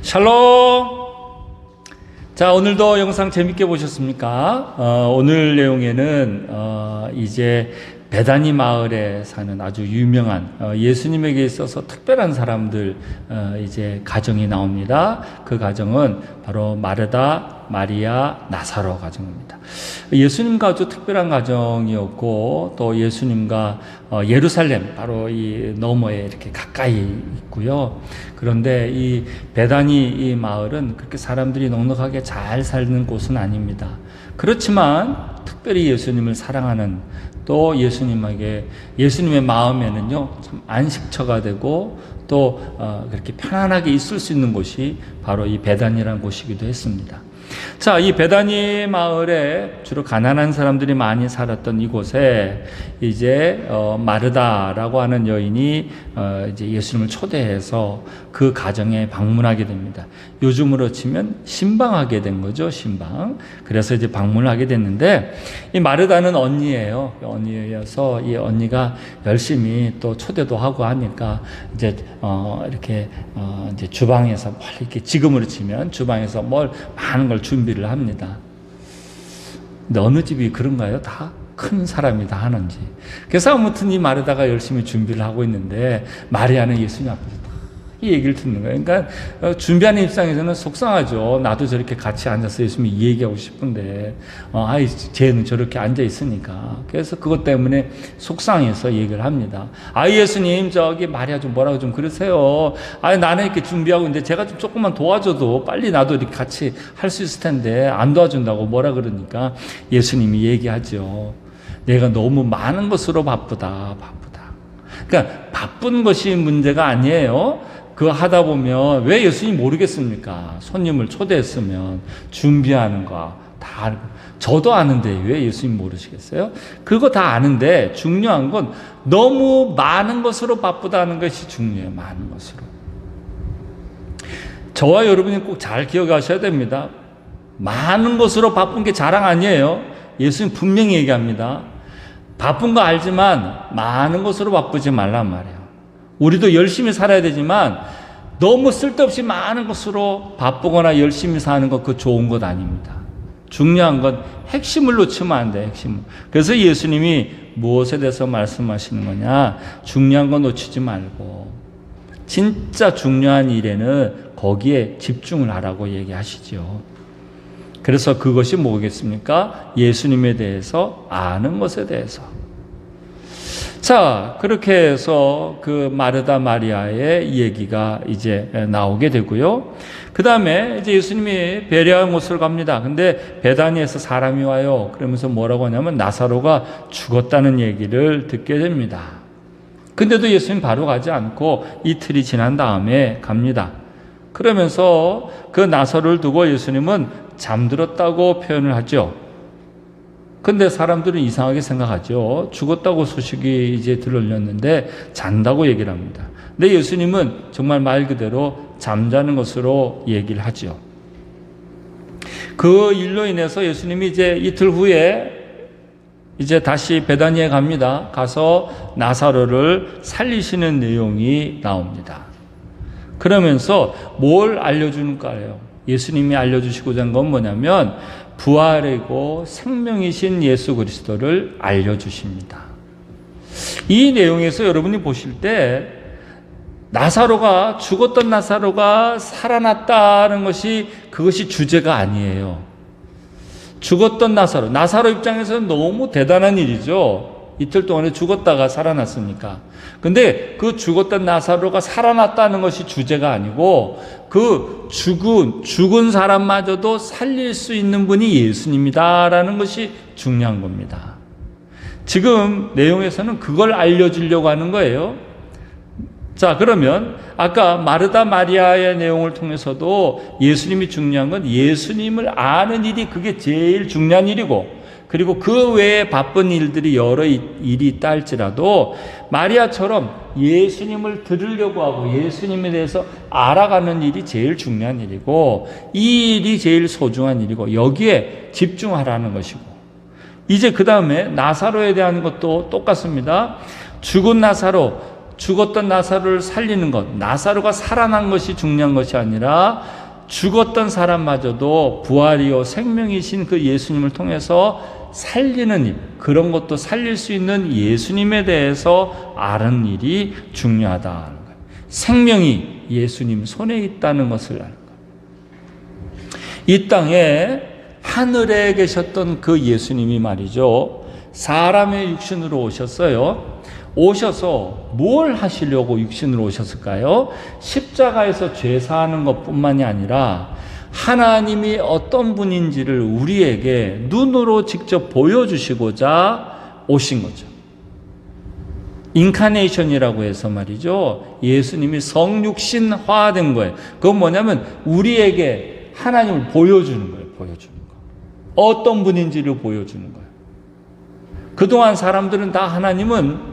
샬롬! 자, 오늘도 영상 재밌게 보셨습니까? 오늘 내용에는 이제 베다니 마을에 사는 아주 유명한 예수님에게 있어서 특별한 사람들 이제 가정이 나옵니다. 그 가정은 바로 마르다, 마리아, 나사로 가정입니다. 예수님과 아주 특별한 가정이었고 또 예수님과 예루살렘 바로 이 너머에 이렇게 가까이 있고요. 그런데 이 베다니 이 마을은 그렇게 사람들이 넉넉하게 잘 사는 곳은 아닙니다. 그렇지만 특별히 예수님을 사랑하는 또 예수님의 마음에는요 참 안식처가 되고 또 그렇게 편안하게 있을 수 있는 곳이 바로 이 베다니라는 곳이기도 했습니다. 자, 이 베다니 마을에 주로 가난한 사람들이 많이 살았던 이곳에 이제 마르다라고 하는 여인이 이제 예수님을 초대해서 그 가정에 방문하게 됩니다. 요즘으로 치면 신방하게 된 거죠, 신방. 그래서 이제 방문을 하게 됐는데 이 마르다는 언니예요. 언니여서 이 언니가 열심히 또 초대도 하고 하니까 이제 이렇게 이제 주방에서 뭘 이렇게 지금으로 치면 주방에서 뭘 많은 걸 준비를 합니다. 근데 어느 집이 그런가요? 다 큰 사람이 다 하는지. 그래서 아무튼 이 마르다가 열심히 준비를 하고 있는데 마리아는 예수님 앞에서 이 얘기를 듣는 거예요. 그러니까 준비하는 입장에서는 속상하죠. 나도 저렇게 같이 앉아서 예수님 이 얘기하고 싶은데 쟤는 저렇게 앉아 있으니까. 그래서 그것 때문에 속상해서 얘기를 합니다. 예수님 저기 마리아 좀 뭐라고 좀 그러세요. 나는 이렇게 준비하고 있는데 제가 좀 조금만 도와줘도 빨리 나도 이렇게 같이 할 수 있을 텐데 안 도와준다고 뭐라 그러니까 예수님이 얘기하죠. 내가 너무 많은 것으로 바쁘다. 그러니까 바쁜 것이 문제가 아니에요. 그거 하다 보면 왜 예수님 모르겠습니까? 손님을 초대했으면 준비하는 거 다 알고. 저도 아는데 왜 예수님 모르시겠어요? 그거 다 아는데 중요한 건 너무 많은 것으로 바쁘다는 것이 중요해요. 많은 것으로. 저와 여러분이 꼭 잘 기억하셔야 됩니다. 많은 것으로 바쁜 게 자랑 아니에요. 예수님 분명히 얘기합니다. 바쁜 거 알지만 많은 것으로 바쁘지 말란 말이에요. 우리도 열심히 살아야 되지만 너무 쓸데없이 많은 것으로 바쁘거나 열심히 사는 것 그거 좋은 것 아닙니다. 중요한 건 핵심을 놓치면 안 돼요. 핵심을. 그래서 예수님이 무엇에 대해서 말씀하시는 거냐? 중요한 거 놓치지 말고 진짜 중요한 일에는 거기에 집중을 하라고 얘기하시죠. 그래서 그것이 뭐겠습니까? 예수님에 대해서 아는 것에 대해서. 자, 그렇게 해서 그 마르다 마리아의 얘기가 이제 나오게 되고요. 그 다음에 이제 예수님이 베레아의 곳으로 갑니다. 근데 베다니에서 사람이 와요. 그러면서 뭐라고 하냐면 나사로가 죽었다는 얘기를 듣게 됩니다. 근데도 예수님 바로 가지 않고 이틀이 지난 다음에 갑니다. 그러면서 그 나사로를 두고 예수님은 잠들었다고 표현을 하죠. 근데 사람들은 이상하게 생각하죠. 죽었다고 소식이 이제 들렸는데 잔다고 얘기를 합니다. 근데 예수님은 정말 말 그대로 잠자는 것으로 얘기를 하죠. 그 일로 인해서 예수님이 이제 이틀 후에 이제 다시 베다니에 갑니다. 가서 나사로를 살리시는 내용이 나옵니다. 그러면서 뭘 알려주는가요? 예수님이 알려주시고자 한 건 뭐냐면 부활이고 생명이신 예수 그리스도를 알려주십니다. 이 내용에서 여러분이 보실 때 죽었던 나사로가 살아났다는 것이 그것이 주제가 아니에요. 죽었던 나사로 입장에서는 너무 대단한 일이죠. 이틀 동안에 죽었다가 살아났으니까. 근데 그 죽었던 나사로가 살아났다는 것이 주제가 아니고 그 죽은 사람마저도 살릴 수 있는 분이 예수님이다라는 것이 중요한 겁니다. 지금 내용에서는 그걸 알려주려고 하는 거예요. 자, 그러면 아까 마르다 마리아의 내용을 통해서도 예수님이 중요한 건 예수님을 아는 일이 그게 제일 중요한 일이고 그리고 그 외에 바쁜 일들이 여러 일이 있다 할지라도 마리아처럼 예수님을 들으려고 하고 예수님에 대해서 알아가는 일이 제일 중요한 일이고 이 일이 제일 소중한 일이고 여기에 집중하라는 것이고 이제 그 다음에 나사로에 대한 것도 똑같습니다. 죽었던 나사로를 살리는 것, 나사로가 살아난 것이 중요한 것이 아니라 죽었던 사람마저도 부활이요 생명이신 그 예수님을 통해서 살리는 일, 그런 것도 살릴 수 있는 예수님에 대해서 아는 일이 중요하다는 거예요. 생명이 예수님 손에 있다는 것을 아는 거예요. 이 땅에 하늘에 계셨던 그 예수님이 말이죠, 사람의 육신으로 오셨어요. 오셔서 뭘 하시려고 육신으로 오셨을까요? 십자가에서 죄 사하는 것뿐만이 아니라 하나님이 어떤 분인지를 우리에게 눈으로 직접 보여주시고자 오신 거죠. 인카네이션이라고 해서 말이죠, 예수님이 성육신화된 거예요. 그건 뭐냐면 우리에게 하나님을 보여주는 거예요. 보여주는 거. 어떤 분인지를 보여주는 거예요. 그동안 사람들은 다 하나님은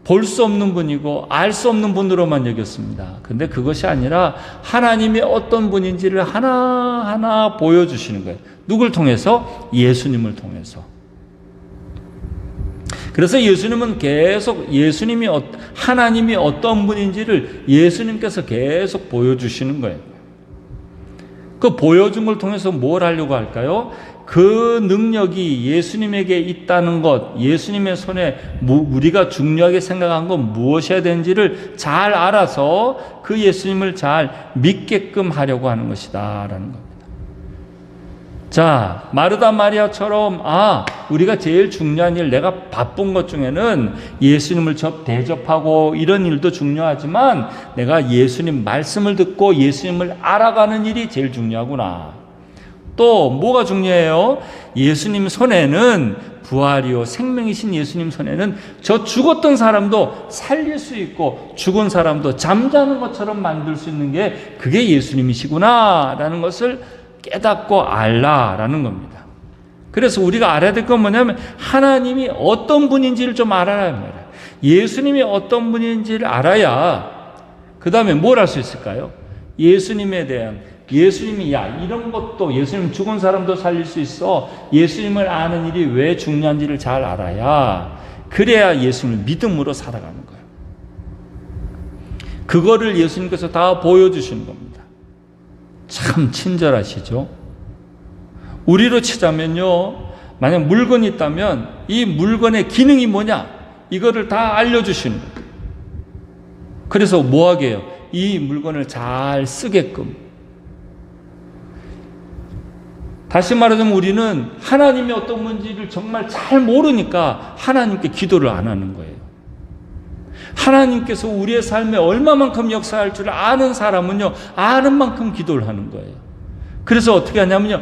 볼 수 없는 분이고 알 수 없는 분으로만 여겼습니다. 근데 그것이 아니라 하나님이 어떤 분인지를 하나하나 보여주시는 거예요. 누굴 통해서? 예수님을 통해서. 그래서 예수님은 계속 하나님이 어떤 분인지를 예수님께서 계속 보여주시는 거예요. 그 보여준 걸 통해서 뭘 하려고 할까요? 그 능력이 예수님에게 있다는 것, 예수님의 손에 우리가 중요하게 생각한 건 무엇이어야 되는지를 잘 알아서 그 예수님을 잘 믿게끔 하려고 하는 것이다 라는 겁니다. 자, 마르다 마리아처럼 우리가 제일 중요한 일, 내가 바쁜 것 중에는 예수님을 대접하고 이런 일도 중요하지만 내가 예수님 말씀을 듣고 예수님을 알아가는 일이 제일 중요하구나. 또 뭐가 중요해요? 예수님 손에는 부활이요 생명이신 예수님 손에는 저 죽었던 사람도 살릴 수 있고 죽은 사람도 잠자는 것처럼 만들 수 있는 게 그게 예수님이시구나 라는 것을 깨닫고 알라라는 겁니다. 그래서 우리가 알아야 될 건 뭐냐면 하나님이 어떤 분인지를 좀 알아야 합니다. 예수님이 어떤 분인지를 알아야 그 다음에 뭘 할 수 있을까요? 예수님에 대한, 예수님이 이런 것도, 예수님 죽은 사람도 살릴 수 있어. 예수님을 아는 일이 왜 중요한지를 잘 알아야, 그래야 예수님을 믿음으로 살아가는 거예요. 그거를 예수님께서 다 보여주시는 겁니다. 참 친절하시죠? 우리로 치자면요, 만약 물건이 있다면 이 물건의 기능이 뭐냐, 이거를 다 알려주시는 거예요. 그래서 뭐 하게 해요? 이 물건을 잘 쓰게끔. 다시 말하자면 우리는 하나님이 어떤 분인지를 정말 잘 모르니까 하나님께 기도를 안 하는 거예요. 하나님께서 우리의 삶에 얼마만큼 역사할 줄 아는 사람은요, 아는 만큼 기도를 하는 거예요. 그래서 어떻게 하냐면요,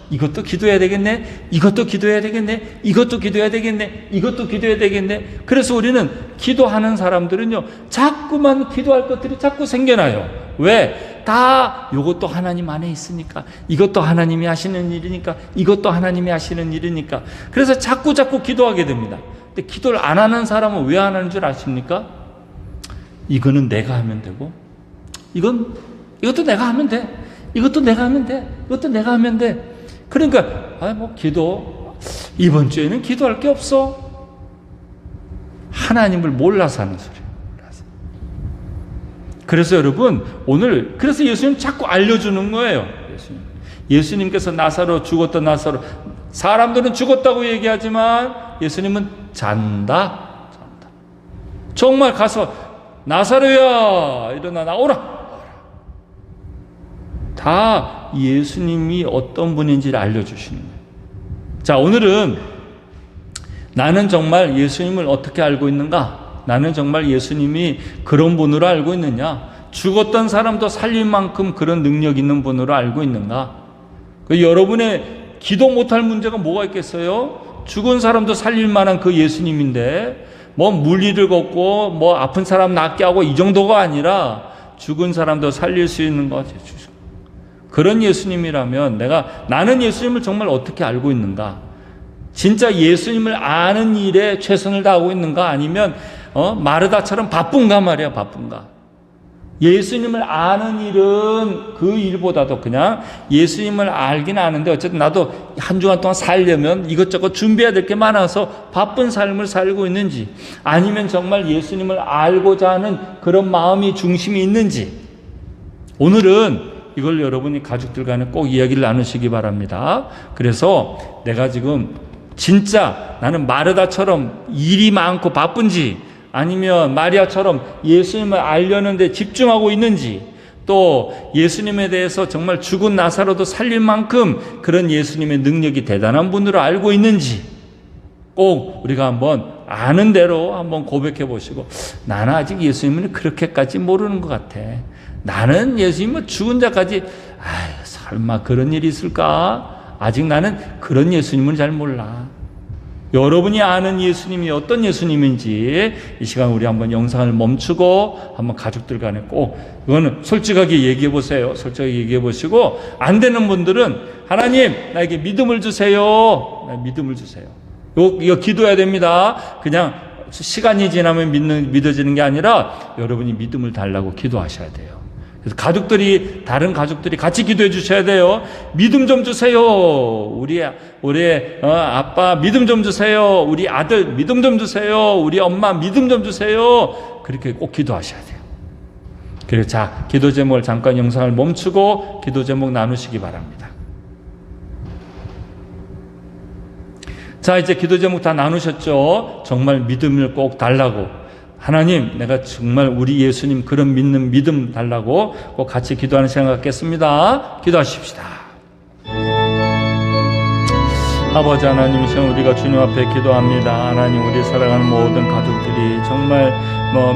이것도 기도해야 되겠네, 이것도 기도해야 되겠네, 이것도 기도해야 되겠네, 이것도 기도해야 되겠네. 그래서 우리는 기도하는 사람들은요, 자꾸만 기도할 것들이 자꾸 생겨나요. 왜? 다 이것도 하나님 안에 있으니까, 이것도 하나님이 하시는 일이니까, 이것도 하나님이 하시는 일이니까. 그래서 자꾸 기도하게 됩니다. 근데 기도를 안 하는 사람은 왜 안 하는 줄 아십니까? 이거는 내가 하면 되고, 이것도 내가 하면 돼, 이것도 내가 하면 돼, 이것도 내가 하면 돼. 그러니까 기도, 이번 주에는 기도할 게 없어. 하나님을 몰라서 하는 소리예요. 그래서 여러분, 오늘 그래서 예수님 자꾸 알려주는 거예요. 예수님께서 죽었던 나사로, 사람들은 죽었다고 얘기하지만 예수님은 잔다. 정말 가서 나사로야 일어나 나오라. 다 예수님이 어떤 분인지를 알려주시는 거예요. 자, 오늘은 나는 정말 예수님을 어떻게 알고 있는가? 나는 정말 예수님이 그런 분으로 알고 있느냐? 죽었던 사람도 살릴 만큼 그런 능력 있는 분으로 알고 있는가? 여러분의 기도 못할 문제가 뭐가 있겠어요? 죽은 사람도 살릴 만한 그 예수님인데 물리를 걷고 아픈 사람 낫게 하고 이 정도가 아니라 죽은 사람도 살릴 수 있는 것. 그런 예수님이라면 나는 예수님을 정말 어떻게 알고 있는가? 진짜 예수님을 아는 일에 최선을 다하고 있는가? 아니면 마르다처럼 바쁜가 말이야, 바쁜가? 예수님을 아는 일은 그 일보다도 그냥 예수님을 알긴 아는데 어쨌든 나도 한 주간 동안 살려면 이것저것 준비해야 될 게 많아서 바쁜 삶을 살고 있는지, 아니면 정말 예수님을 알고자 하는 그런 마음이 중심이 있는지, 오늘은 이걸 여러분이 가족들 간에 꼭 이야기를 나누시기 바랍니다. 그래서 내가 지금 진짜 나는 마르다처럼 일이 많고 바쁜지, 아니면 마리아처럼 예수님을 알려는 데 집중하고 있는지, 또 예수님에 대해서 정말 죽은 나사로도 살릴 만큼 그런 예수님의 능력이 대단한 분으로 알고 있는지 꼭 우리가 한번 아는 대로 한번 고백해 보시고, 나는 아직 예수님을 그렇게까지 모르는 것 같아. 나는 예수님은 죽은 자까지 설마 그런 일이 있을까? 아직 나는 그런 예수님은 잘 몰라. 여러분이 아는 예수님이 어떤 예수님인지 이 시간 우리 한번 영상을 멈추고 한번 가족들 간에 꼭 이거는 솔직하게 얘기해 보세요. 솔직하게 얘기해 보시고, 안 되는 분들은 하나님 나에게 믿음을 주세요. 믿음을 주세요. 이거 기도해야 됩니다. 그냥 시간이 지나면 믿어지는 게 아니라 여러분이 믿음을 달라고 기도하셔야 돼요. 그래서 다른 가족들이 같이 기도해 주셔야 돼요. 믿음 좀 주세요. 우리 아빠 믿음 좀 주세요. 우리 아들 믿음 좀 주세요. 우리 엄마 믿음 좀 주세요. 그렇게 꼭 기도하셔야 돼요. 그래서 자, 기도 제목을 잠깐 영상을 멈추고 기도 제목 나누시기 바랍니다. 자, 이제 기도 제목 다 나누셨죠? 정말 믿음을 꼭 달라고, 하나님 내가 정말 우리 예수님 그런 믿는 믿음 달라고 꼭 같이 기도하는 시간 갖겠습니다. 기도하십시다. 아버지 하나님, 이 시간 우리가 주님 앞에 기도합니다. 하나님, 우리 사랑하는 모든 가족들이 정말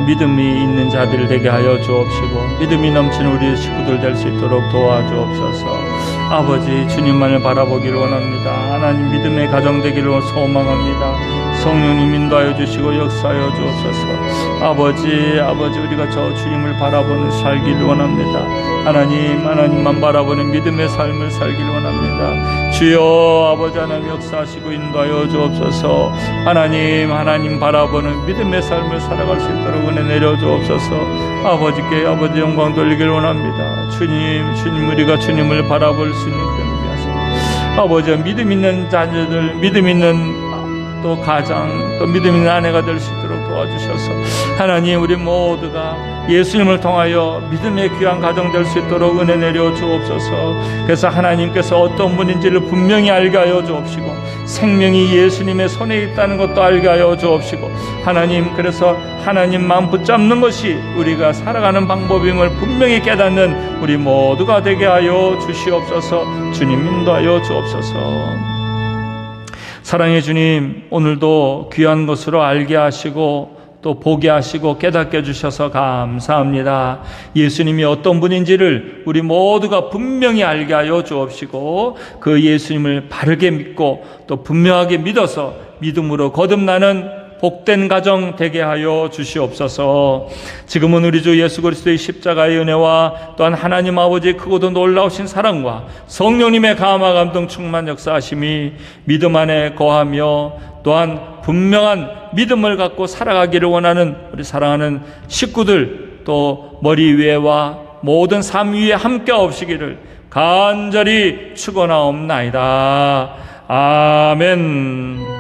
믿음이 있는 자들 되게 하여 주옵시고, 믿음이 넘치는 우리 식구들 될 수 있도록 도와주옵소서. 아버지, 주님만을 바라보기를 원합니다. 하나님, 믿음의 가정 되기를 소망합니다. 성령님 인도하여 주시고 역사하여 주옵소서. 아버지, 우리가 저 주님을 바라보는 살기를 원합니다. 하나님만 바라보는 믿음의 삶을 살기를 원합니다. 주여, 아버지 하나님 역사하시고 인도하여 주옵소서. 하나님 바라보는 믿음의 삶을 살아갈 수 있도록 은혜 내려 주옵소서. 아버지께 아버지 영광 돌리기를 원합니다. 주님 우리가 주님을 바라볼 수 있는 그런 위하소서. 아버지, 믿음 있는 자녀들, 믿음 있는 또 가장, 또 믿음 있는 아내가 될 수 있도록 도와주셔서 하나님, 우리 모두가 예수님을 통하여 믿음의 귀한 가정 될 수 있도록 은혜 내려 주옵소서. 그래서 하나님께서 어떤 분인지를 분명히 알게 하여 주옵시고, 생명이 예수님의 손에 있다는 것도 알게 하여 주옵시고, 하나님, 그래서 하나님만 붙잡는 것이 우리가 살아가는 방법임을 분명히 깨닫는 우리 모두가 되게 하여 주시옵소서. 주님 인도하여 주옵소서. 사랑의 주님, 오늘도 귀한 것으로 알게 하시고 또 보게 하시고 깨닫게 해주셔서 감사합니다. 예수님이 어떤 분인지를 우리 모두가 분명히 알게 하여 주옵시고, 그 예수님을 바르게 믿고 또 분명하게 믿어서 믿음으로 거듭나는 복된 가정 되게 하여 주시옵소서. 지금은 우리 주 예수 그리스도의 십자가의 은혜와 또한 하나님 아버지의 크고도 놀라우신 사랑과 성령님의 감화 감동 충만 역사하심이 믿음 안에 거하며 또한 분명한 믿음을 갖고 살아가기를 원하는 우리 사랑하는 식구들, 또 머리 위에와 모든 삶 위에 함께 없으시기를 간절히 축원하옵나이다. 아멘.